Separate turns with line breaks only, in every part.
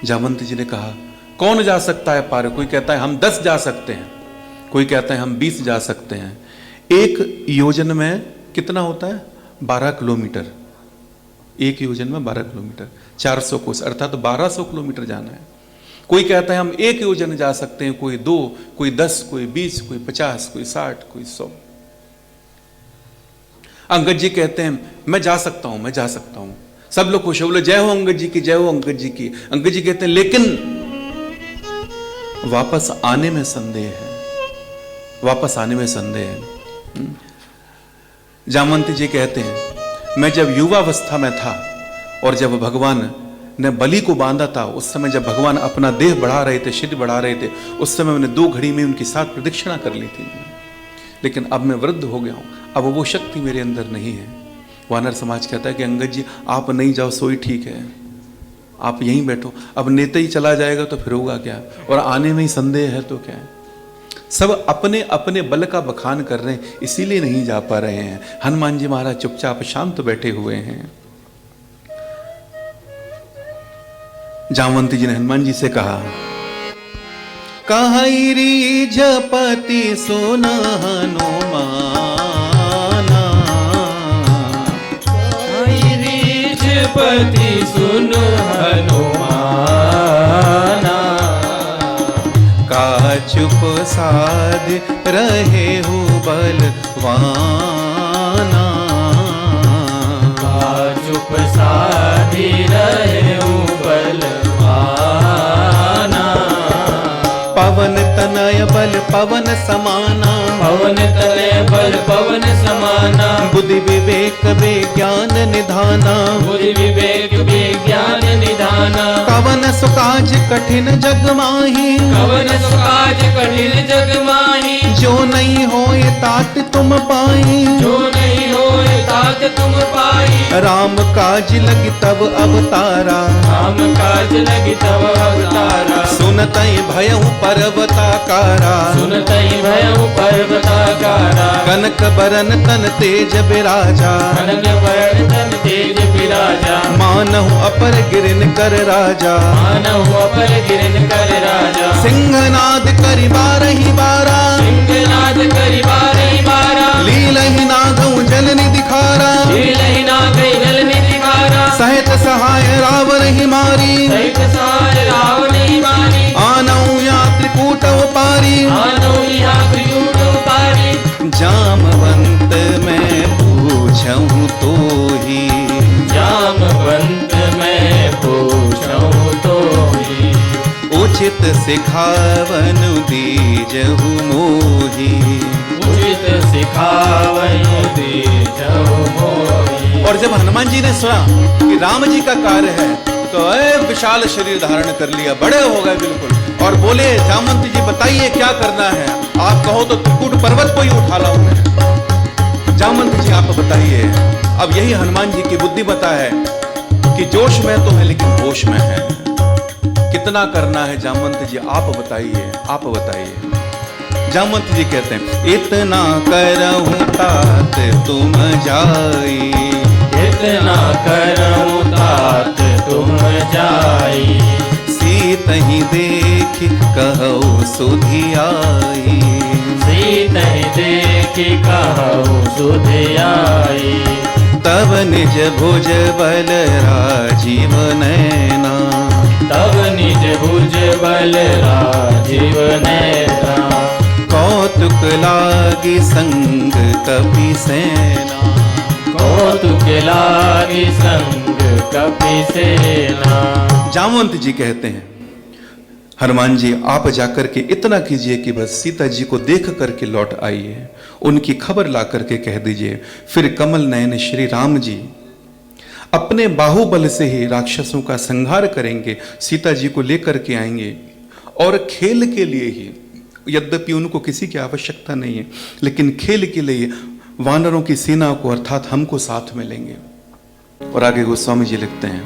जामवंत जी ने कहा, कौन जा सकता है पार? कोई कहता है हम 10 जा सकते हैं, कोई कहता है हम 20 जा सकते हैं। एक योजन में कितना होता है? 12 किलोमीटर। एक योजन में 12 किलोमीटर, 400 कोस, अर्थात 1200 किलोमीटर जाना है। कोई कहता है हम 1 योजन जा सकते हैं, कोई 2, कोई 10, कोई 20, कोई 50, कोई 60, कोई 100। अंगद जी कहते हैं मैं जा सकता हूं, मैं जा सकता हूं। सब लोग खुश हो, बोले जय हो अंगद जी की, जय हो अंगद जी की। अंगद जी कहते हैं लेकिन वापस आने में संदेह है, वापस आने में संदेह है। जामवंत जी कहते हैं मैं जब युवावस्था में था और जब भगवान ने बलि को बांधा था, उस समय जब भगवान अपना देह बढ़ा रहे थे, शरीर बढ़ा रहे थे, उस समय मैंने 2 घड़ी में उनकी 7 प्रदक्षिणा कर ली थी। लेकिन अब मैं वृद्ध हो गया हूं, अब वो शक्ति मेरे अंदर नहीं है। वानर समाज कहता है कि अंगद जी आप नहीं जाओ, सोई ठीक है, आप यहीं बैठो। अब नेता ही चला जाएगा तो फिर होगा क्या? और आने में ही संदेह है तो क्या है? सब अपने अपने बल का बखान कर रहे हैं, इसीलिए नहीं जा पा रहे हैं। हनुमान जी महाराज चुपचाप शांत बैठे हुए हैं। जामवंत जी ने हनुमान जी से कहा, कहाई रीझपति सुन हनुमाना,
कहाई रीझपति सुन हनुमाना,
का चुप साध रहे हो बलवाना,
का चुप साधी रहे हो बलवाना।
पवन तनय बल पवन समाना,
पवन तनय बल पवन समाना,
बुद्धि विवेक विज्ञान निधाना,
बुद्धि विवेक विज्ञान निधाना।
कवन सुकाज कठिन जग माही,
कवन सुकाज कठिन जग माही,
जो नहीं होए तात तुम पाई,
जो नहीं होए तात तुम पाई।
राम काज लगी तब अवतारा,
राम काज लगी तब अवतारा।
सुनतई भयहु पर्वताकारा,
सुनतई भयहु पर्वताकारा।
कनक बरन तन तेज बिराजा,
कनक बरन तन तेज बिराजा।
मानहु अपर गिरिन कर राजा,
मानहु अपर गिरिन कर राजा।
सिंहनाद करि बारहि बारा,
सिंहनाद करि बारहि बारा।
लीलहि नागहु जल निधिखारा,
लीलहि नागहु जल निधिखारा।
सहित सहाय रावण ही मारी,
सहित सहाय रावण ही मारी।
आनऊ या त्रिकूटव पारी,
आनऊ या त्रिकूटव पारी।
जामवंत मैं पूछऊं तो ही,
जामवंत मैं पूछऊं तो ही।
उचित सिखावन दीजहु मोही,
उचित सिखावन दीजहु मोही।
और जब हनुमान जी ने सुना कि राम जी का कार्य है तो विशाल शरीर धारण कर लिया, बड़े हो गए बिल्कुल, और बोले जामवंत जी बताइए क्या करना है? आप कहो तो त्रिकूट पर्वत को ही उठा लाऊं मैं। जामवंत जी आप बताइए। अब यही हनुमान जी की बुद्धिमता है कि जोश में तो है लेकिन होश में है। कितना करना है जामवंत जी आप बताइए, आप बताइए। जामवंत जी कहते हैं इतना करहूं तात तुम जाई,
इतना करहूं तात तुम जाई।
सीत ही देख कहो सुधि आई,
सीत ही देख कहो सुधि आई।
तब निज भुज बल राजीव नैना,
तब निज भुज बल राजीव नैना।
कौतुक लागी संग कपि सेना,
कौतुक लागी संग कपि सेना।
जामवंत जी कहते हैं हनुमान जी आप जाकर के इतना कीजिए कि बस सीता जी को देख करके लौट आइए, उनकी खबर ला करके कह दीजिए। फिर कमल नयन श्री राम जी अपने बाहुबल से ही राक्षसों का संहार करेंगे, सीता जी को लेकर के आएंगे। और खेल के लिए ही, यद्यपि उनको किसी की आवश्यकता नहीं है, लेकिन खेल के लिए वानरों की सेना को अर्थात हमको साथ में लेंगे। और आगे गोस्वामी जी लिखते हैं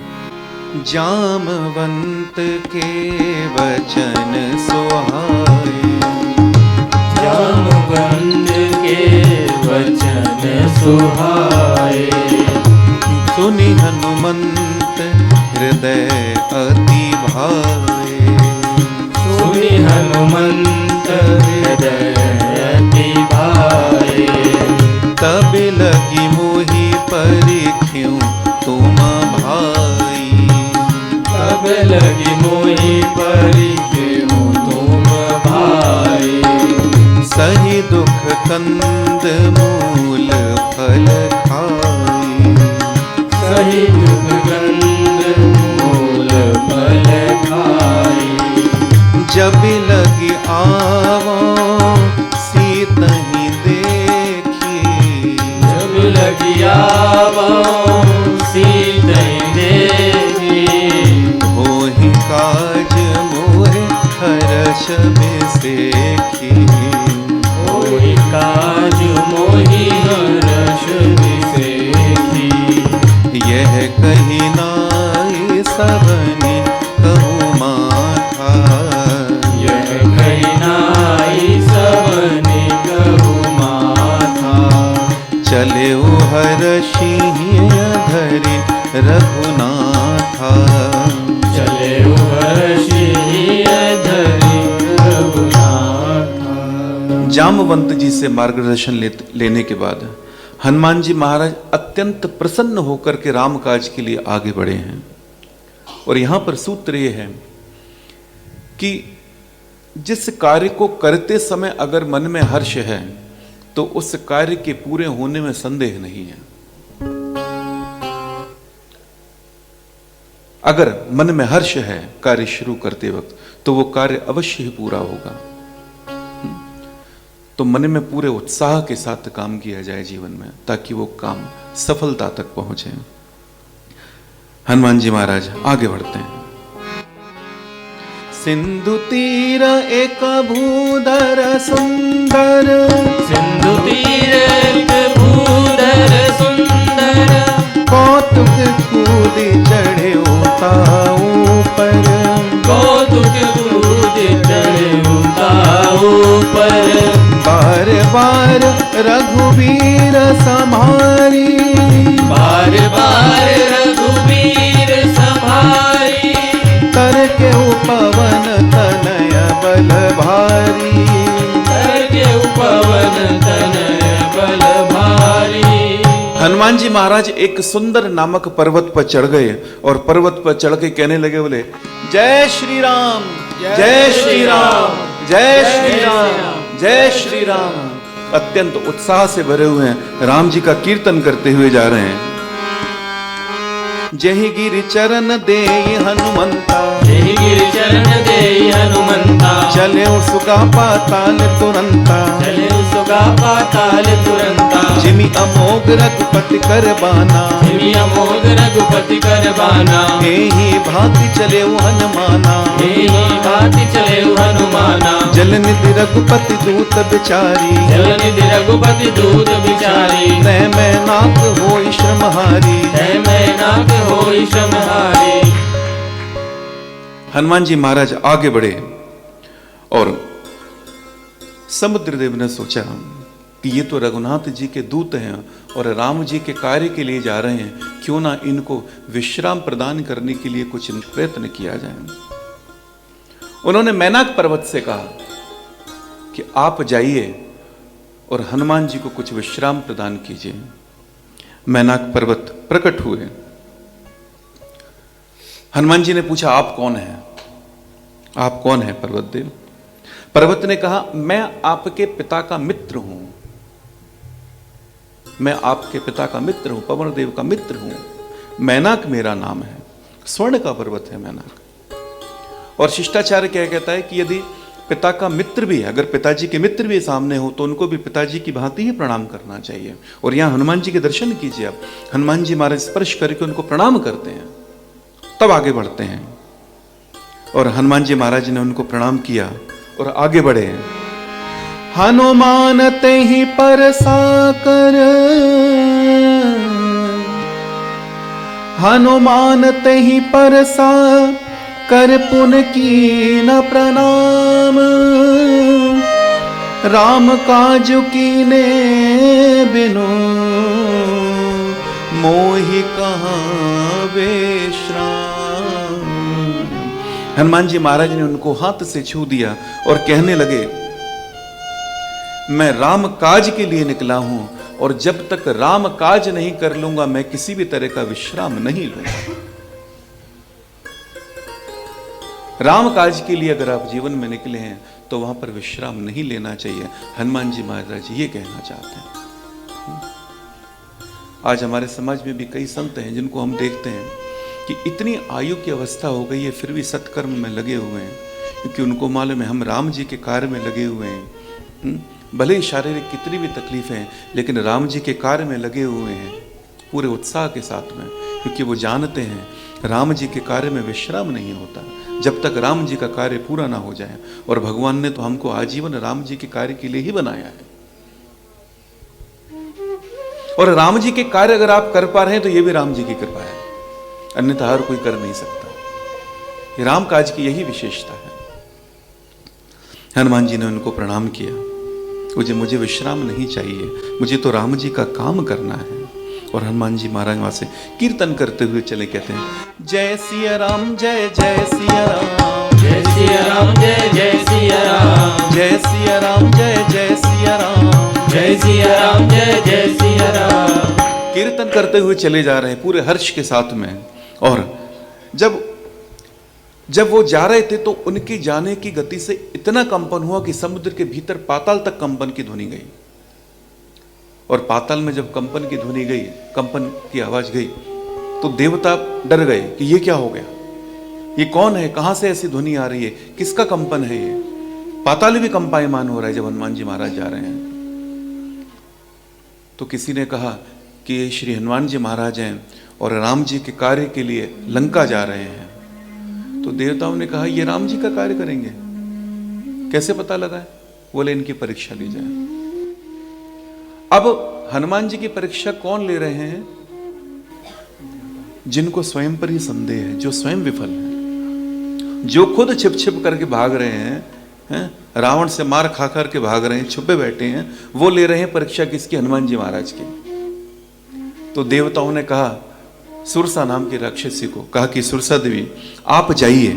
जामवंत के वचन सुहाए,
जामवंत के वचन सुहाए।
सुनि हनुमंत हृदय अति भाए,
हनुमंत हृदय अति भाए।
तब लगी मोहि परिख्यूं तुम भाई।
तब लगी मोहि परिख्यूं तुम भाई।
सही दुख कंद मूल फल खाई।
सही दुख कंद मूल फल खाई।
जब लगी आवो सीतहि देखी।
जब लगी आवो सीतहि देखी।
होहि काज मोहे हर्ष बिसेखी।
होहि काज मोहि हर्ष बिसेखी।
यह कही नाई सबनि कहूँ माथा।
यह कही नाई सबनि कहूँ माथा।
चले हर्षि धरि रघुनाथा।
चले हर्षि धरि रघुनाथा।
जामवंत जी से मार्गदर्शन लेने के बाद हनुमान जी महाराज अत्यंत प्रसन्न होकर के राम काज के लिए आगे बढ़े हैं। और यहां पर सूत्र यह है कि जिस कार्य को करते समय अगर मन में हर्ष है तो उस कार्य के पूरे होने में संदेह नहीं है। अगर मन में हर्ष है कार्य शुरू करते वक्त तो वो कार्य अवश्य ही पूरा होगा। तो मन में पूरे उत्साह के साथ काम किया जाए जीवन में, ताकि वो काम सफलता तक पहुंचे। हनुमान जी महाराज आगे बढ़ते हैं। सिंधु तीर एक भूधर सुंदर।
सिंधु तीर एक भूधर सुंदर।
कौतुक कूद चढ़े उताऊ पर।
कौतुक कूद चढ़े उताऊ पर।
बार बार रघुवीर संभारी।
बार बार रघुवीर संभारी।
कर के उपवन तनय बल भारी।
कर के उपवन तनय बल भारी।
हनुमान जी महाराज एक सुंदर नामक पर्वत पर चढ़ गए और पर्वत पर चढ़ के कहने लगे, बोले जय श्री राम, जय श्री राम, जय श्री राम, जय श्री राम। अत्यंत उत्साह से भरे हुए हैं, राम जी का कीर्तन करते हुए जा रहे हैं। जहि गिरि चरण देई हनुमंता।
जहि गिरि चरण देई हनुमंता।
चले सुगा पाताल तुरंता।
चले सुगा पाताल तुरंता।
जिमि अमोघ रघुपति कर बाना।
जिमि अमोघ रघुपति कर बाना।
एहि भांति चले हनुमाना।
एहि भांति चले हनुमाना।
जल निधि रघुपति दूत बिचारी।
जल निधि रघुपति दूत बिचारी।
तय मैं नाक होई श्रमहारी।
तय मैं नाक होई श्रमहारी।
हनुमान जी महाराज आगे बढ़े और समुद्रदेव ने सोचा कि ये तो रघुनाथ जी के दूत हैं और राम जी के कार्य के लिए जा रहे हैं, क्यों ना इनको विश्राम प्रदान करने के लिए कुछ प्रयत्न किया जाए। उन्होंने मैनाक पर्वत से कहा कि आप जाइए और हनुमान जी को कुछ विश्राम प्रदान कीजिए। मैनाक पर्वत प्रकट हुए। हनुमान जी ने पूछा, आप कौन हैं? आप कौन हैं पर्वत देव? पर्वत ने कहा, मैं आपके पिता का मित्र हूं। मैं आपके पिता का मित्र हूं, पवन देव का मित्र हूं। मैनाक मेरा नाम है, स्वर्ण का पर्वत है मैनाक। और शिष्टाचार्य क्या कहता है कि यदि पिता का मित्र भी, अगर पिताजी के मित्र भी सामने हो तो उनको भी पिताजी की भांति ही प्रणाम करना चाहिए। और यहां हनुमान जी के दर्शन कीजिए आप, हनुमान जी महाराज स्पर्श करके उनको प्रणाम करते हैं, तब आगे बढ़ते हैं। और हनुमान जी महाराज ने उनको प्रणाम किया और आगे बढ़े। हनुमान ते ही परसा कर। हनुमान ते ही परसा कर पुन की न प्रणाम। राम काज कीने बिनु मोहि कहाँ विश्राम। हनुमान जी महाराज ने उनको हाथ से छू दिया और कहने लगे, मैं राम काज के लिए निकला हूं और जब तक राम काज नहीं कर लूंगा मैं किसी भी तरह का विश्राम नहीं लूंगा। राम काज के लिए अगर आप जीवन में निकले हैं तो वहां पर विश्राम नहीं लेना चाहिए। हनुमान जी महाराज ये कहना चाहते हैं। आज हमारे समाज में भी कई संत हैं जिनको हम देखते हैं कि इतनी आयु की अवस्था हो गई है फिर भी सत्कर्म में लगे हुए हैं, क्योंकि उनको मालूम है हम राम जी के कार्य में लगे हुए हैं। भले ही शारीरिक कितनी भी तकलीफें हैं लेकिन राम जी के कार्य में लगे हुए हैं पूरे उत्साह के साथ में, क्योंकि वो जानते हैं राम जी के कार्य में विश्राम नहीं होता जब तक राम जी का कार्य पूरा ना हो जाए। और भगवान ने तो हमको आजीवन राम जी के कार्य के लिए ही बनाया है। और राम जी के कार्य अगर आप कर पा रहे हैं तो ये भी राम जी की कृपा है, अन्यथा हर कोई कर नहीं सकता। ये राम काज की यही विशेषता है। हनुमान जी ने उनको प्रणाम किया, मुझे विश्राम नहीं चाहिए, मुझे तो राम जी का काम करना है। और हनुमान जी महाराज वहां से कीर्तन करते हुए चले, कहते हैं जय सिया राम जय जय सिया राम,
जय सिया राम जय जय सिया राम,
जय सिया राम जय जय सिया राम,
जय सिया राम जय जय सिया राम।
कीर्तन करते हुए चले जा रहे हैं पूरे हर्ष के साथ में। और जब वो जा रहे थे तो उनके जाने की गति से इतना कंपन हुआ कि समुद्र के भीतर पाताल तक कंपन की ध्वनि गई। और पाताल में जब कंपन की ध्वनि गई, कंपन की आवाज गई, तो देवता डर गए कि ये क्या हो गया, ये कौन है, कहां से ऐसी ध्वनि आ रही है, किसका कंपन है ये। पाताल भी कंपायमान हो रहा है जब हनुमान जी महाराज जा रहे हैं। तो किसी ने कहा कि ये श्री हनुमान जी महाराज हैं और राम जी के कार्य के लिए लंका जा रहे हैं। तो देवताओं ने कहा ये राम जी का कार्य करेंगे, कैसे पता लगा है? बोले इनकी परीक्षा ली जाए। अब हनुमान जी की परीक्षा कौन ले रहे हैं? जिनको स्वयं पर ही संदेह है, जो स्वयं विफल है, जो खुद छिप छिप करके भाग रहे हैं, रावण से मार खा कर के भाग रहे हैं, छुपे बैठे हैं, वो ले रहे हैं परीक्षा किसकी? हनुमान जी महाराज की। तो देवताओं ने कहा सुरसा नाम की राक्षसी को, कहा कि सुरसा देवी आप जाइए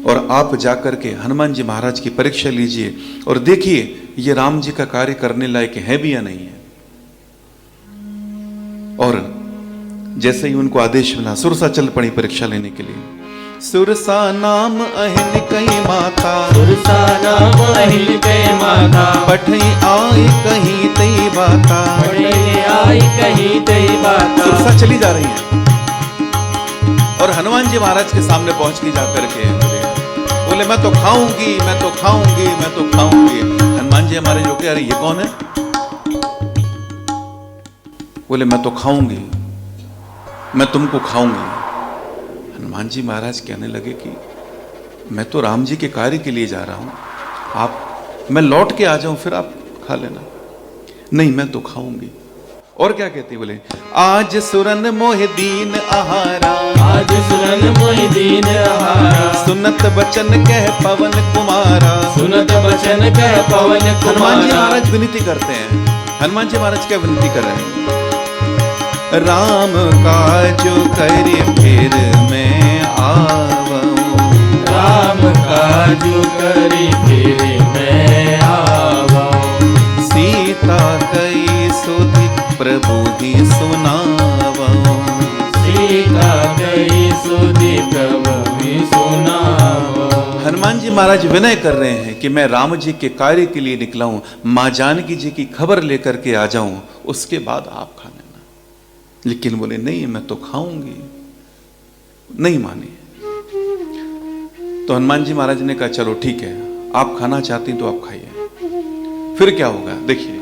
और आप जाकर के हनुमान जी महाराज की परीक्षा लीजिए और देखिए ये राम जी का कार्य करने लायक है भी या नहीं है। और जैसे ही उनको आदेश मिला सुरसा चल पड़ी परीक्षा लेने के लिए। सुरसा नाम अहिन कई माता,
सुरसा नाम अहिन कई माता,
पठई आई कहीं तई बाता,
पढ़े आई कहीं तई बाता।
सुरसा चली जा रही है और हनुमान जी महाराज के सामने पहुंच के जाकर के बोले मैं तो खाऊंगी, मैं तो खाऊंगी, मैं तो खाऊंगी। हनुमान जी हमारे जो कि अरे ये कौन है? बोले मैं तो खाऊंगी, मैं तुमको खाऊंगी। हनुमान जी महाराज कहने लगे कि मैं तो राम जी के कार्य के लिए जा रहा हूं, मैं लौट के आ जाऊं फिर आप खा लेना। नहीं मैं तो खाऊंगी। और क्या कहती? बोले आज सुरन मोहि दीन आहारा,
आज सुरन मोहि दीन आहारा,
सुनत बचन कह पवन कुमारा,
सुनत बचन कह पवन कुमारा।
हनुमान जी महाराज विनती करते हैं। हनुमान जी महाराज क्या विनती कर रहे हैं? राम काजो करि फिर मैं आवऊं,
राम काजु करि फिर मैं आवऊं,
सीता कई सुधि प्रभु ही सुनावऊं,
सीता कई सुधि प्रभु ही सुनावऊं।
हनुमान जी महाराज विनय कर रहे हैं कि मैं राम जी के कार्य के लिए निकला हूं, मां जानकी जी की खबर लेकर के आ जाऊं, उसके बाद आप खा लेना। लेकिन बोले नहीं मैं तो खाऊंगी, नहीं माने। तो हनुमान जी महाराज ने कहा चलो ठीक है, आप खाना चाहती तो आप खाइए। फिर क्या होगा देखिए।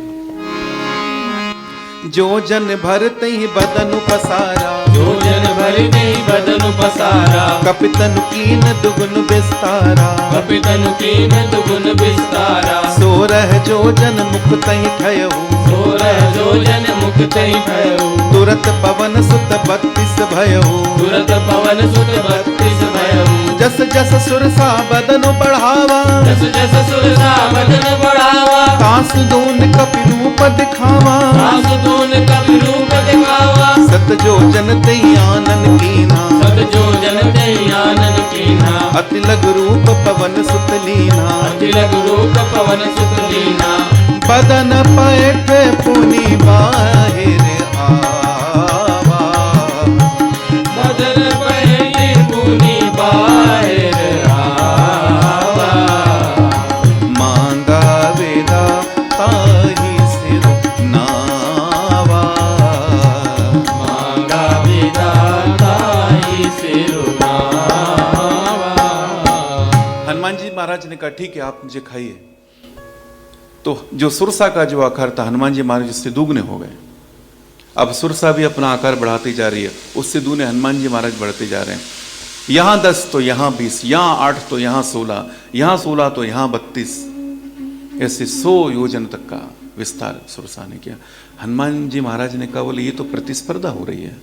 जो जन भरते ही बदन पसारा,
जो जन भरते ही बदन पसारा,
कपितन कीन दुगुन विस्तारा,
कपितन कीन दुगुन विस्तारा।
सोरह जो जन मुख तई ठयऊ,
सोरह जो जन मुख तई ठयऊ,
तुरत पवन सुत 32 भयऊ,
तुरत पवन सुत 32 भयऊ।
जस जस सुरसा बदन बढ़ावा,
जस जस सुरसा बदन बढ़ावा,
तासु दोन कपि रूप दिखावा,
तासु दोन कपि रूप दिखावा।
सत जो जन तई आनन कीना,
सत जो जन तई आनन कीना,
अति लघु रूप पवन सुत लीना,
अति लघु रूप पवन सुत लीना,
बदन पैठ पुनि बाहिर आवा,
बदन पैठ पुनि बाहिर आवा,
मांगा वेदा ताहि सिर नावा,
मांगा विधाता ही सिर नावा।
हनुमान जी महाराज ने कहा ठीक है आप मुझे खाइए। तो जो सुरसा का जो आकार था हनुमान जी महाराज उससे दुगने हो गए। अब सुरसा भी अपना आकार बढ़ाती जा रही है, उससे दूने हनुमान जी महाराज बढ़ते जा रहे हैं। यहाँ 10 तो यहाँ 20, यहाँ 8 तो यहाँ 16, यहाँ 16 तो यहाँ 32, ऐसे 100 योजन तक का विस्तार सुरसा ने किया। हनुमान जी महाराज ने कहा बोले ये तो प्रतिस्पर्धा हो रही है,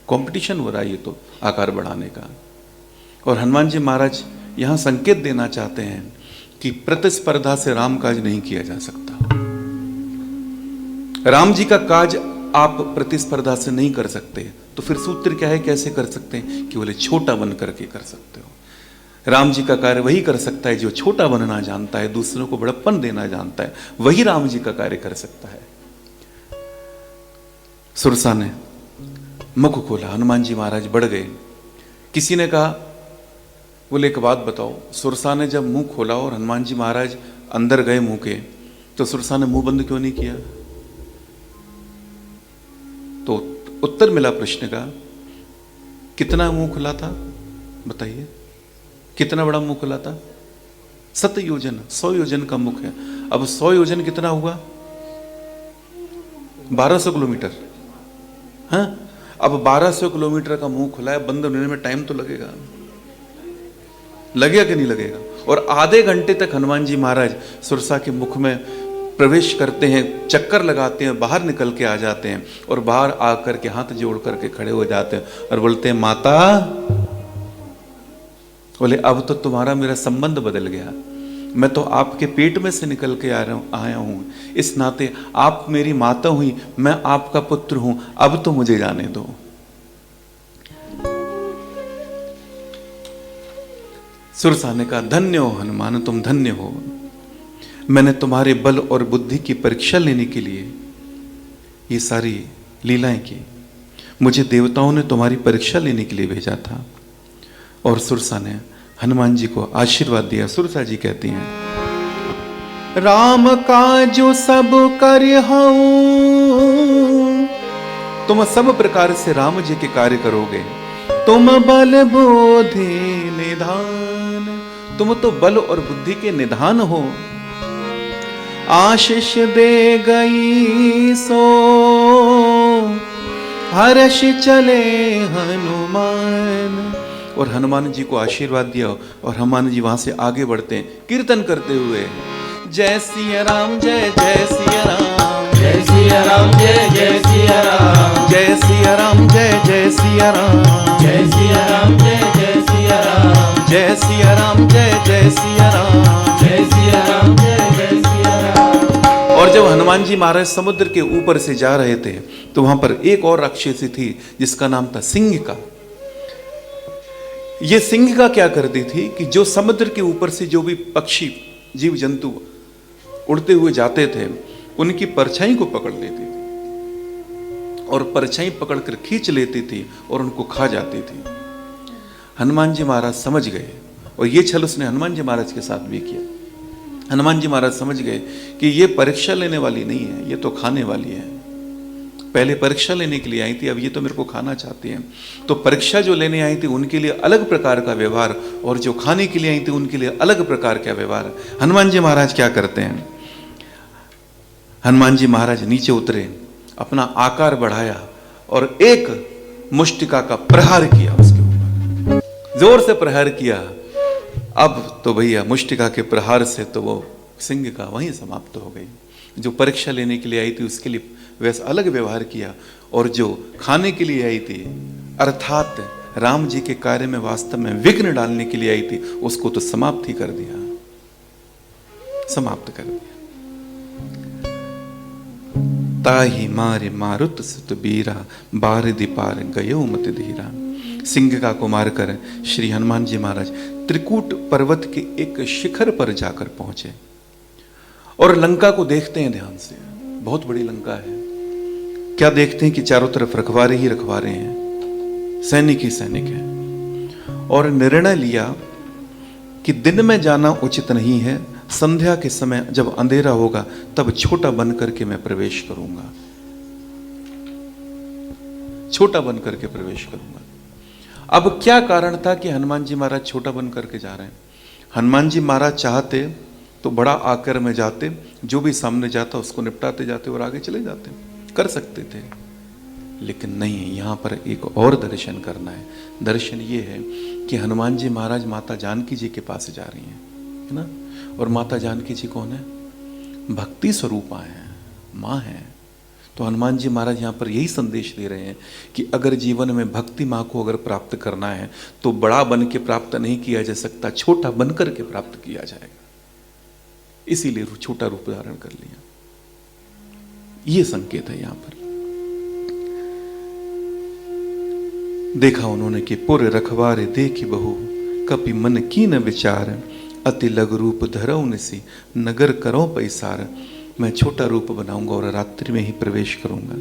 कंपटीशन हो रहा है ये तो आकार बढ़ाने का। और हनुमान जी महाराज यहाँ संकेत देना चाहते हैं कि प्रतिस्पर्धा से राम काज नहीं किया जा सकता। राम जी का काज आप प्रतिस्पर्धा से नहीं कर सकते, तो फिर सूत्र क्या है, कैसे कर सकते हैं? कि बोले छोटा बन करके कर सकते हो। राम जी का कार्य वही कर सकता है जो छोटा बनना जानता है, दूसरों को बड़प्पन देना जानता है, वही राम जी का कार्य कर सकता है। सुरसा ने मुख खोला, हनुमान जी महाराज बढ़ गए। किसी ने कहा बोले एक बात बताओ, सुरसा ने जब मुंह खोला और हनुमान जी महाराज अंदर गए मुंह के, तो सुरसा ने मुंह बंद क्यों नहीं किया? तो उत्तर मिला प्रश्न का, कितना मुंह खुला था बताइए, कितना बड़ा मुंह खुला था? 7 योजन, 100 योजन का मुख है। अब 100 योजन कितना हुआ? 1200 किलोमीटर। हाँ, अब 1200 किलोमीटर का मुंह खुला है, बंद होने में टाइम तो लगेगा, लगेगा कि नहीं लगेगा? और आधे घंटे तक हनुमान जी महाराज सुरसा के मुख में प्रवेश करते हैं, चक्कर लगाते हैं, बाहर निकल के आ जाते हैं, और बाहर आकर के हाथ जोड़ करके खड़े हो जाते हैं और बोलते हैं माता, बोले अब तो तुम्हारा मेरा संबंध बदल गया, मैं तो आपके पेट में से निकल के आया हूं, इस नाते आप मेरी माता हुई, मैं आपका पुत्र हूं, अब तो मुझे जाने दो। सुरसा ने कहा धन्य हो हनुमान, तुम धन्य हो, मैंने तुम्हारे बल और बुद्धि की परीक्षा लेने के लिए ये सारी लीलाएं की, मुझे देवताओं ने तुम्हारी परीक्षा लेने के लिए भेजा था। और सुरसा ने हनुमान जी को आशीर्वाद दिया। सुरसा जी कहती हैं, राम का जो सब करिहूं, तुम सब प्रकार से राम जी के कार्य करोगे, तुम बल बुद्धि निधान, तुम तो बल और बुद्धि के निधान हो। आशीष दे गई सो हर्ष चले हनुमान, और हनुमान जी को आशीर्वाद दिया, और हनुमान जी वहां से आगे बढ़ते हैं कीर्तन करते हुए, जय सिया राम जय जय सिया राम,
जय सिया राम जय जय सिया राम,
जय सिया राम जय जय सिया राम,
जय सिया राम जय जय सिया राम,
जय सिया राम जय जय सिया राम,
जय सिया राम जय जय सिया राम।
और जब हनुमान जी महाराज समुद्र के ऊपर से जा रहे थे, तो वहां पर एक और राक्षसी थी जिसका नाम था सिंह का। ये सिंह का क्या करती थी कि जो समुद्र के ऊपर से जो भी पक्षी जीव जंतु उड़ते हुए जाते थे, उनकी परछाई को पकड़ लेती थी, और परछाई पकड़कर खींच लेती थी और उनको खा जाती थी। हनुमान जी महाराज समझ गए, और ये छल उसने हनुमान जी महाराज के साथ भी किया। हनुमान जी महाराज समझ गए कि ये परीक्षा लेने वाली नहीं है, ये तो खाने वाली है। पहले परीक्षा लेने के लिए आई थी, अब ये तो मेरे को खाना चाहती हैं। तो परीक्षा जो लेने आई थी उनके लिए अलग प्रकार का व्यवहार, और जो खाने के लिए आई थी उनके लिए अलग प्रकार का व्यवहार। हनुमान जी महाराज क्या करते हैं, हनुमान जी महाराज नीचे उतरे, अपना आकार बढ़ाया और एक मुष्टिका का प्रहार किया, उसके ऊपर जोर से प्रहार किया। अब तो भैया मुष्टिका के प्रहार से तो वो सिंह का वहीं समाप्त हो गई। जो परीक्षा लेने के लिए आई थी उसके लिए वैसा अलग व्यवहार किया, और जो खाने के लिए आई थी अर्थात राम जी के कार्य में वास्तव में विघ्न डालने के लिए आई थी, उसको तो समाप्त ही कर दिया, समाप्त कर दिया। ताही मारे मारुत सुत बीरा, बारिधि पार गयो मत धीरा। सिंह का को मारकर श्री हनुमान जी महाराज त्रिकूट पर्वत के एक शिखर पर जाकर पहुंचे और लंका को देखते हैं ध्यान से। बहुत बड़ी लंका है। क्या देखते हैं कि चारों तरफ रखवारे ही रखवारे हैं, सैनिक ही सैनिक हैं। और निर्णय लिया कि दिन में जाना उचित नहीं है, संध्या के समय जब अंधेरा होगा तब छोटा बन करके मैं प्रवेश करूंगा, छोटा बन करके प्रवेश करूंगा। अब क्या कारण था कि हनुमान जी महाराज छोटा बन करके जा रहे हैं? हनुमान जी महाराज चाहते तो बड़ा आकर में जाते, जो भी सामने जाता उसको निपटाते जाते और आगे चले जाते, कर सकते थे। लेकिन नहीं, यहां पर एक और दर्शन करना है। दर्शन ये है कि हनुमान जी महाराज माता जानकी जी के पास जा रही हैं, है ना। और माता जानकी जी कौन है? भक्ति स्वरूपा है, माँ है। तो हनुमान जी महाराज यहाँ पर यही संदेश दे रहे हैं कि अगर जीवन में भक्ति माँ को अगर प्राप्त करना है तो बड़ा बन के प्राप्त नहीं किया जा सकता, छोटा बन करके प्राप्त किया जाएगा। इसीलिए छोटा रूप धारण कर लिया। ये संकेत है यहां पर। देखा उन्होंने कि पुर रखवारे देखी बहु, कपि मन की न विचार, अति लघु रूप धरऊ निसी, नगर करो पैसार। मैं छोटा रूप बनाऊंगा और रात्रि में ही प्रवेश करूंगा।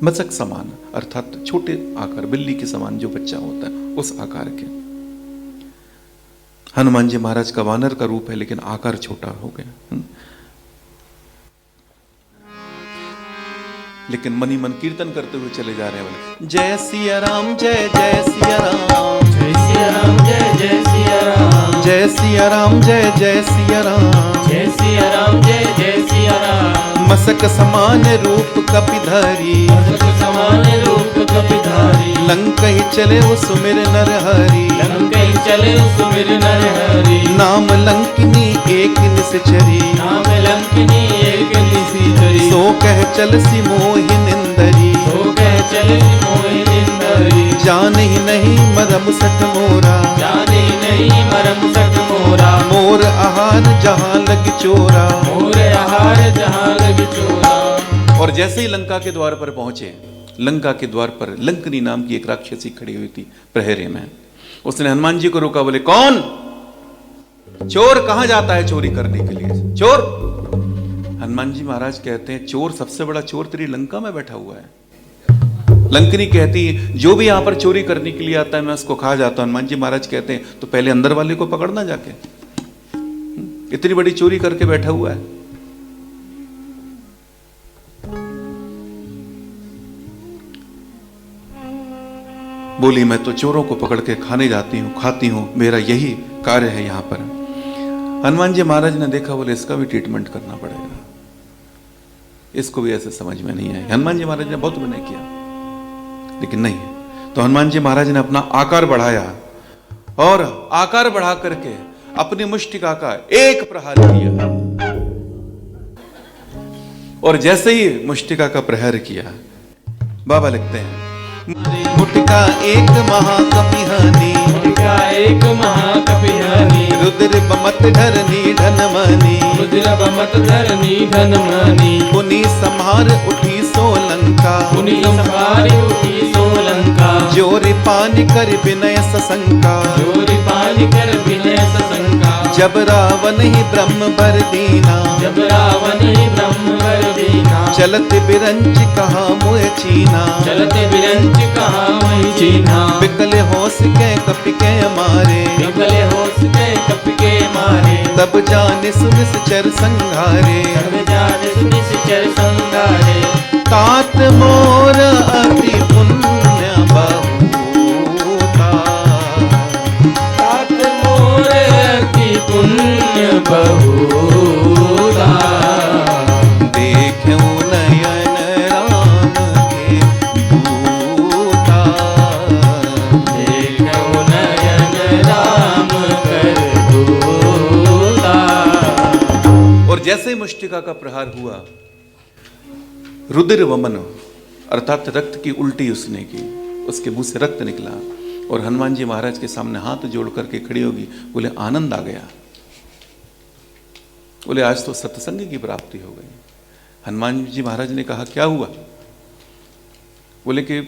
मचक समान अर्थात छोटे आकार, बिल्ली के समान जो बच्चा होता है उस आकार के। हनुमान जी महाराज का वानर का रूप है लेकिन आकार छोटा हो गया। लेकिन मनी मन कीर्तन करते हुए चले जा रहे हैं बोले, जय सिया राम जय जय सिया राम,
जय सिया राम जय जय सिया राम,
जय सिया राम जय जय सिया राम,
जय सिया राम जय जय सिया राम।
मसक समान रूप कपिधारी,
मस्तक समान रूप कपिधारी,
लंकई चले वो सुमिर नर हरि,
लंकई चले सुमिर नर हरि।
नाम लंकिनी एक निश्चरी,
नाम लंकिनी एक निशिचरी,
सो कह चल सी मोहि निंदरी,
सो कह चले मोहि निंदरी।
जान ही नहीं मरम सठ मोरा,
जाने नहीं मरम सट मोरा,
मोर आहार जहां लग चोरा।
मोर आहार जहां लग चोरा।
और जैसे ही लंका के द्वार पर पहुंचे, लंका के द्वार पर लंकनी नाम की एक राक्षसी खड़ी हुई थी प्रहरे में। उसने हनुमान जी को रोका, बोले कौन? चोर कहां जाता है चोरी करने के लिए? चोर? हनुमान जी महाराज कहते हैं चोर, सबसे बड़ा चोर तेरी लंका में बैठा हुआ है। लंकनी कहती है जो भी यहां पर चोरी करने के लिए आता है मैं उसको खा जाता हूं। हनुमान जी महाराज कहते हैं तो पहले अंदर वाले को पकड़ना जाके, इतनी बड़ी चोरी करके बैठा हुआ है। बोली मैं तो चोरों को पकड़ के खाने जाती हूं, खाती हूं, मेरा यही कार्य है यहां पर। हनुमान जी महाराज ने देखा, बोले इसका भी ट्रीटमेंट करना पड़ेगा, इसको भी ऐसे समझ में नहीं आया। हनुमान जी महाराज ने बहुत विनय किया लेकिन नहीं। तो हनुमान जी महाराज ने अपना आकार बढ़ाया और आकार बढ़ा करके अपनी मुष्टिका का एक प्रहार किया। और जैसे ही मुष्टिका का प्रहार किया, बाबा लिखते हैं मुटिका एक महाकपिहानी,
मुटिका एक महाकपिहानी,
रुद्र बमत धरनी धनमनी,
रुद्र बमत धरनी धनमनी।
पुनि संहार उठी सोलंका,
पुनि संहार उठी सोलंका।
जोरि पानी कर विनय सशंका,
जोरि पानी कर विनय सशंका।
जब रावण ही ब्रह्म बर दीना,
जब रावण ही ब्रह्म बर दीना।
चलत बिरंच कहा मुँह चीना,
चलत बिरंच कहा मुँह चीना।
बिकल होश के कपि के मारे,
बिकल होश के कपि के मारे।
तब जाने सुनिश्चर संघारे,
तब जाने सुनिश्चर संघारे।
तात मोर अति पुण्य बहुता,
तात मोर अति पुण्य बहुता।
देखूं नयन राम के दूता,
देखूं नयन राम कर दूता।
और जैसे ही मुष्टिका का प्रहार हुआ, रुद्र वमन अर्थात रक्त की उल्टी उसने की, उसके मुंह से रक्त निकला और हनुमान जी महाराज के सामने हाथ जोड़ करके खड़ी होगी। बोले आनंद आ गया, बोले आज तो सत्संग की प्राप्ति हो गई। हनुमान जी महाराज ने कहा क्या हुआ? बोले कि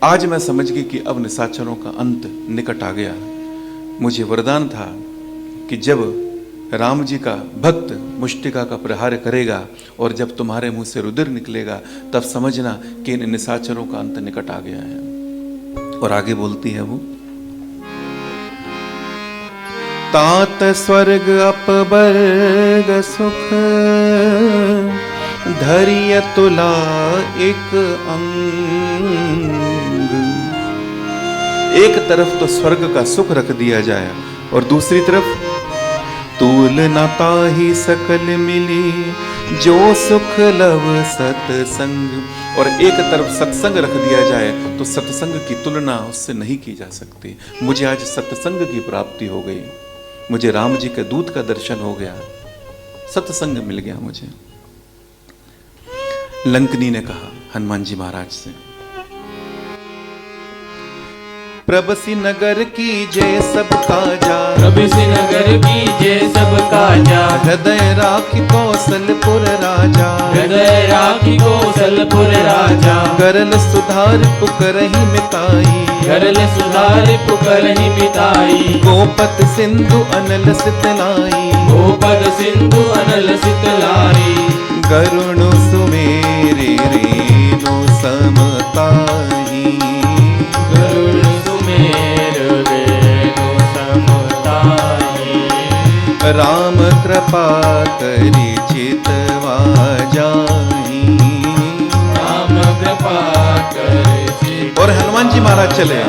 आज मैं समझ गई कि अब निशाचरों का अंत निकट आ गया। मुझे वरदान था कि जब राम जी का भक्त मुष्टिका का प्रहार करेगा और जब तुम्हारे मुंह से रुधिर निकलेगा तब समझना कि इन निशाचरों का अंत निकट आ गया है। और आगे बोलती है वो, तात स्वर्ग अपवर्ग सुख धरिय तुला एक अंग। एक तरफ तो स्वर्ग का सुख रख दिया जाए और दूसरी तरफ तुलना ताहि सकल मिली जो सुख लव सत्संग। और एक तरफ सत्संग रख दिया जाए तो सत्संग की तुलना उससे नहीं की जा सकती। मुझे आज सत्संग की प्राप्ति हो गई, मुझे राम जी के दूत का दर्शन हो गया, सत्संग मिल गया मुझे। लंकनी ने कहा हनुमान जी महाराज से, प्रभसी नगर की जय सब काजा,
प्रभसी नगर की जय सब काजा।
हृदय राखी कौशलपुर राजा,
हृदय राखी कौशलपुर राजा।
गरल सुधार पुकरहि मिताई,
गरल सुधार पुकरहि मिताई।
गोपत सिंधु अनल सितलाई,
गोपद सिंधु अनल सितलाई।
गरुण सुमेरे रेणु समताई,
गरुड़ सुमेर रेणु समताई।
राम कृपा करि चितवा जाहि।
राम कृपा करे।
और हनुमान जी महाराज चले,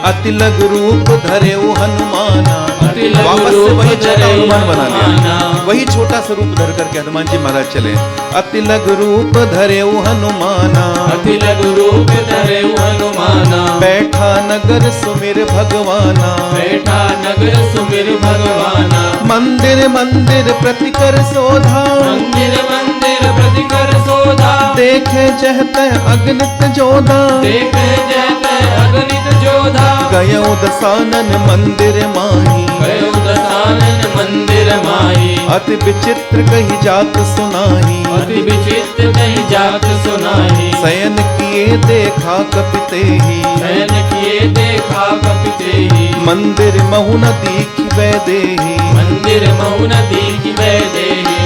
अति लघु रूप धरे हनुमाना। वापस से वही छोटा हनुमान बना लिया, वही छोटा सा रूप धर करके हनुमान जी महाराज चले। अति लघु रूप धरे हनुमाना,
अति लघु रूप धरे हनुमाना।
बैठा नगर सुमिर भगवाना,
बैठा नगर सुमिर भगवाना।
मंदिर मंदिर प्रतिकर शोधा,
मंदिर मंदिर प्रतिकर शोधा।
देखे जहत अगणित जोधा,
देखे जयत अगणित जोधा।
गयो दसानन मंदिर माही,
गयो दसानन मंदिर माही।
अति विचित्र कही जात सुनाही,
अति विचित्र कही जात सुनाही।
शयन किए देखा कपितेहि,
शयन किए देखा कपितेहि।
मंदिर महु न दीख वैदेही,
मंदिर महु न दीख वैदेही।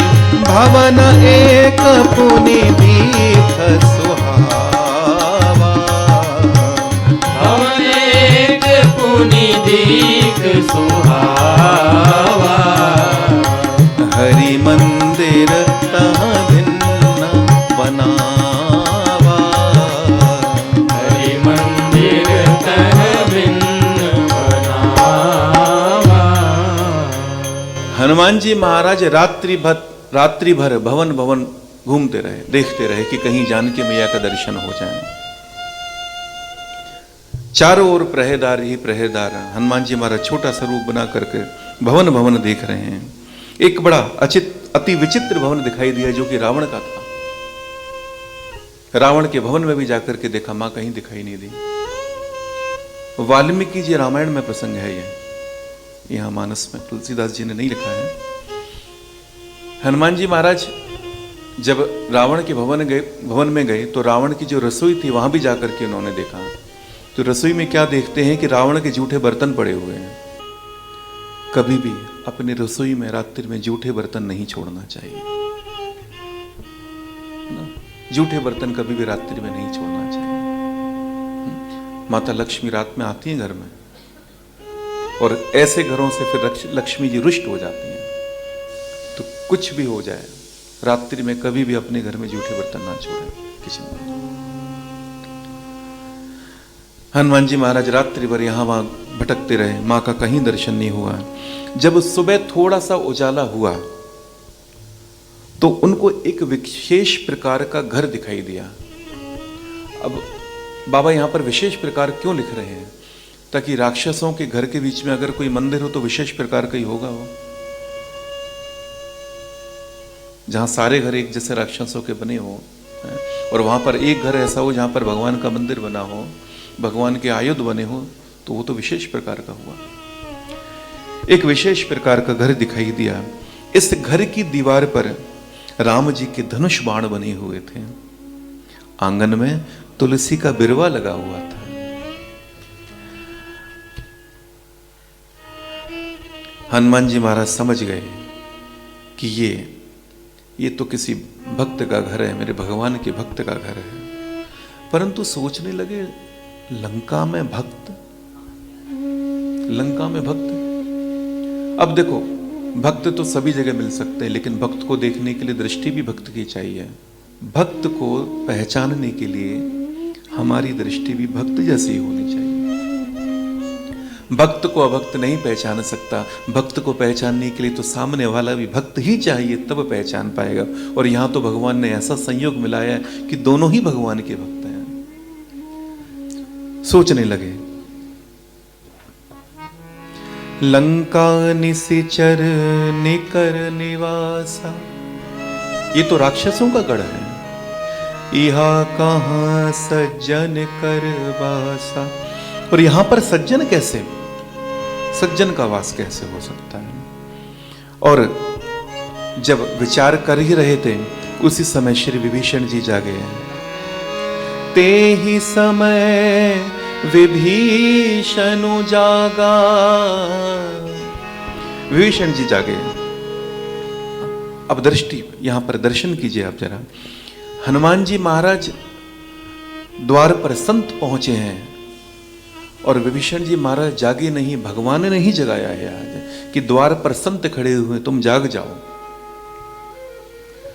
भवन एक पुनि दीख सुहावा,
भवन एक पुनि दीख सुहावा।
हरि मंदिर तहाँ भिन्न बनावा,
हरि मंदिर तह भिन्न बनावा।
हनुमान जी महाराज रात्रि भर भवन भवन घूमते रहे, देखते रहे कि कहीं जानकी मैया का दर्शन हो जाए। चारों ओर पहरेदार ही पहरेदार। हनुमान जी महाराज छोटा सा रूप बना करके भवन भवन देख रहे हैं। एक बड़ा अति विचित्र भवन दिखाई दिया जो कि रावण का था। रावण के भवन में भी जाकर के देखा, मां कहीं दिखाई नहीं दी। वाल्मीकि जी रामायण में प्रसंग है ये, यहां मानस में तुलसीदास जी ने नहीं लिखा है। हनुमान जी महाराज जब रावण के भवन में गए तो रावण की जो रसोई थी वहां भी जाकर के उन्होंने देखा। तो रसोई में क्या देखते हैं कि रावण के जूठे बर्तन पड़े हुए हैं। कभी भी अपनी रसोई में रात्रि में जूठे बर्तन नहीं छोड़ना चाहिए, जूठे बर्तन कभी भी रात्रि में नहीं छोड़ना चाहिए। माता लक्ष्मी रात में आती हैं घर में और ऐसे घरों से फिर लक्ष्मी जी रुष्ट हो जाती हैं। तो कुछ भी हो जाए रात्रि में कभी भी अपने घर में जूठे बर्तन ना छोड़ें किचन में। हनुमान जी महाराज रात्रि भर यहां वहां भटकते रहे, मां का कहीं दर्शन नहीं हुआ। जब सुबह थोड़ा सा उजाला हुआ तो उनको एक विशेष प्रकार का घर दिखाई दिया। अब बाबा यहां पर विशेष प्रकार क्यों लिख रहे हैं? ताकि राक्षसों के घर के बीच में अगर कोई मंदिर हो तो विशेष प्रकार का ही होगा वो, जहां सारे घर एक जैसे राक्षसों के बने हो, और वहां पर एक घर ऐसा हो जहां पर भगवान का मंदिर बना हो, भगवान के आयुध बने हो, तो वो तो विशेष प्रकार का हुआ। एक विशेष प्रकार का घर दिखाई दिया। इस घर की दीवार पर राम जी के धनुष बाण बने हुए थे। आंगन में तुलसी का बिरवा लगा हुआ था। हनुमान जी महाराज समझ गए कि ये तो किसी भक्त का घर है, मेरे भगवान के भक्त का घर है। परंतु सोचने लगे, लंका में भक्त, लंका में भक्त। अब देखो, भक्त तो सभी जगह मिल सकते हैं, लेकिन भक्त को देखने के लिए दृष्टि भी भक्त की चाहिए। भक्त को पहचानने के लिए हमारी दृष्टि भी भक्त जैसी होनी चाहिए। भक्त को अभक्त नहीं पहचान सकता। भक्त को पहचानने के लिए तो सामने वाला भी भक्त ही चाहिए, तब पहचान पाएगा। और यहां तो भगवान ने ऐसा संयोग मिलाया है कि दोनों ही भगवान के भक्त हैं। सोचने लगे, लंका निशिचर निकर निवासा, ये तो राक्षसों का गढ़ है। इहा कहां सज्जन कर वासा, और यहां पर सज्जन कैसे, सज्जन का वास कैसे हो सकता है। और जब विचार कर ही रहे थे, उसी समय श्री विभीषण जी जागे हैं। ते ही समय विभीषण जागा, विभीषण जी जागे। अब दृष्टि, यहां पर दर्शन कीजिए आप जरा। हनुमान जी महाराज द्वार पर संत पहुंचे हैं और विभीषण जी महाराज जागे नहीं, भगवान ने ही जगाया है आज कि द्वार पर संत खड़े हुए, तुम जाग जाओ।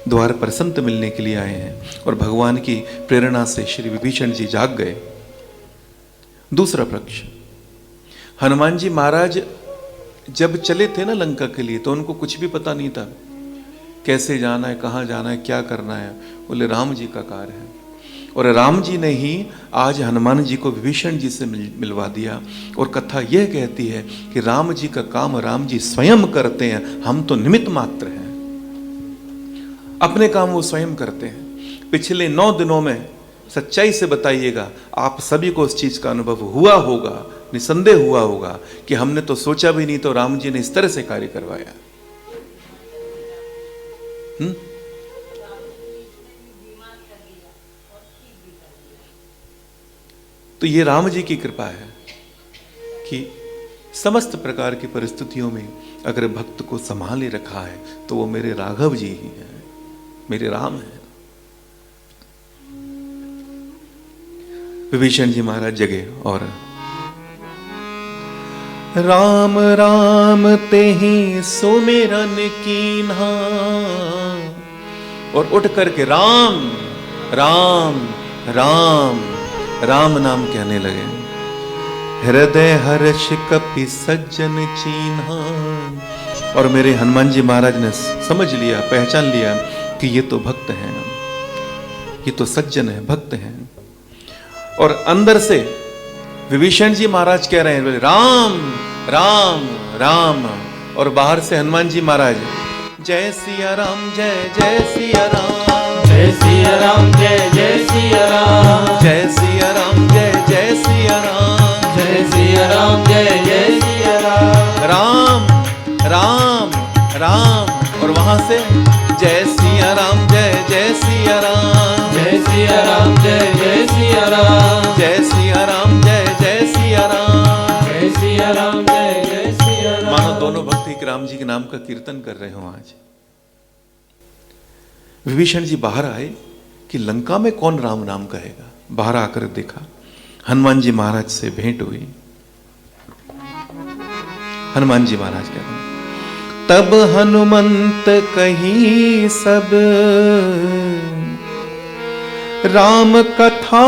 द्वार पर संत मिलने के लिए आए हैं और भगवान की प्रेरणा से श्री विभीषण जी जाग गए। दूसरा पक्ष, हनुमान जी महाराज जब चले थे ना लंका के लिए, तो उनको कुछ भी पता नहीं था कैसे जाना है, कहां जाना है, क्या करना है। बोले राम जी का कार्य है, और राम जी ने ही आज हनुमान जी को विभीषण जी से मिलवा दिया। और कथा यह कहती है कि राम जी का काम राम जी स्वयं करते हैं, हम तो निमित्त मात्र हैं। अपने काम वो स्वयं करते हैं। पिछले 9 दिनों में सच्चाई से बताइएगा, आप सभी को उस चीज का अनुभव हुआ होगा, निसंदेह हुआ होगा कि हमने तो सोचा भी नहीं, तो राम जी ने इस तरह से कार्य करवाया। तो ये राम जी की कृपा है कि समस्त प्रकार की परिस्थितियों में अगर भक्त को संभाले रखा है, तो वो मेरे राघव जी ही हैं, मेरे राम हैं। विभीषण जी महाराज जगे और राम राम तेहि सुमिरन कीन्हा, और उठ करके राम राम राम राम नाम कहने लगे। हृदय हर्ष कपि सज्जन चीन्हा, और मेरे हनुमान जी महाराज ने समझ लिया, पहचान लिया कि ये तो भक्त हैं, ये तो सज्जन है, भक्त हैं। और अंदर से विभीषण जी महाराज कह रहे हैं राम राम राम, और बाहर से हनुमान जी महाराज जय सिया राम, जय जय सिया राम,
जय सिया राम, जय जय सिया राम,
जय सिया राम, जय जय सिया राम,
जय सिया राम, जय जय सिया राम,
राम राम राम, और वहां से जय सिया राम, जय जय सिया राम,
जय सिया राम, जय जय सिया राम,
जय सिया राम, जय जय सिया राम,
जय सिया राम, जय जय सिया राम।
मानो दोनों भक्त एक राम जी के नाम का कीर्तन कर रहे हो आज। विभीषण जी बाहर आए कि लंका में कौन राम नाम कहेगा। बाहर आकर देखा, हनुमान जी महाराज से भेंट हुई। हनुमान जी महाराज कहते हैं, तब हनुमंत कही सब राम कथा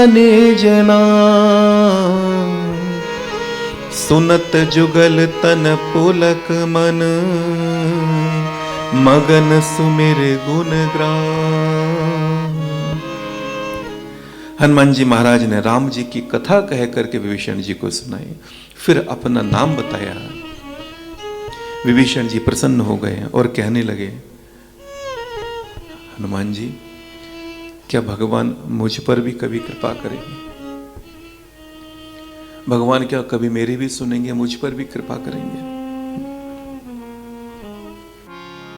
निज नाम, सुनत जुगल तन पुलक मन, मगन सुमिर गुण ग्राम। हनुमान जी महाराज ने राम जी की कथा कह करके विभीषण जी को सुनाई, फिर अपना नाम बताया। विभीषण जी प्रसन्न हो गए और कहने लगे, हनुमान जी, क्या भगवान मुझ पर भी कभी कृपा करेंगे? भगवान क्या कभी मेरी भी सुनेंगे, मुझ पर भी कृपा करेंगे?